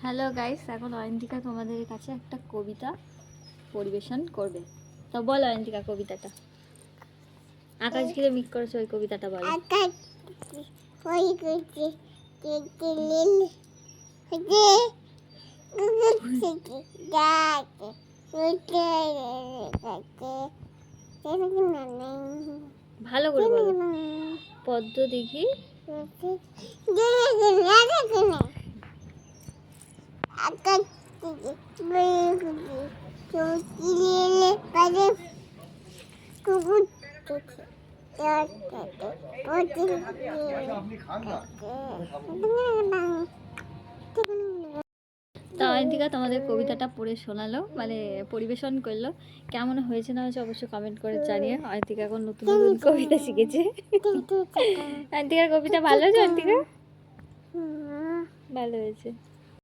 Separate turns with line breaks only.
Hello guys, এখন অয়ন্তিকা তোমাদের কাছে একটা কবিতা পরিবেশন করবে। তো বলো অয়ন্তিকা কবিতাটা। আকাশ ঘিরে মিক করেছে ওই কবিতাটা বলো।
আকাশ ওই করছে কেটে লীল যে গুগুচ্ছে গাছে উঠে গেছে এরকম না
ভালো করে বলো। পদ্ম দিঘি
আকাশ থেকে বলে চৌকি লীলে পারে কুকুর
তা অয়ন্তিকা তোমাদের কবিতাটা পড়ে শোনালো, মানে পরিবেশন করলো। কেমন হয়েছে না হয়েছে অবশ্যই কমেন্ট করে জানিয়ে। অয়ন্তিকা এখন নতুন নতুন কবিতা শিখেছে। অয়ন্তিকার কবিতা ভালো হয়েছে? অয়ন্তিকা ভালো হয়েছে।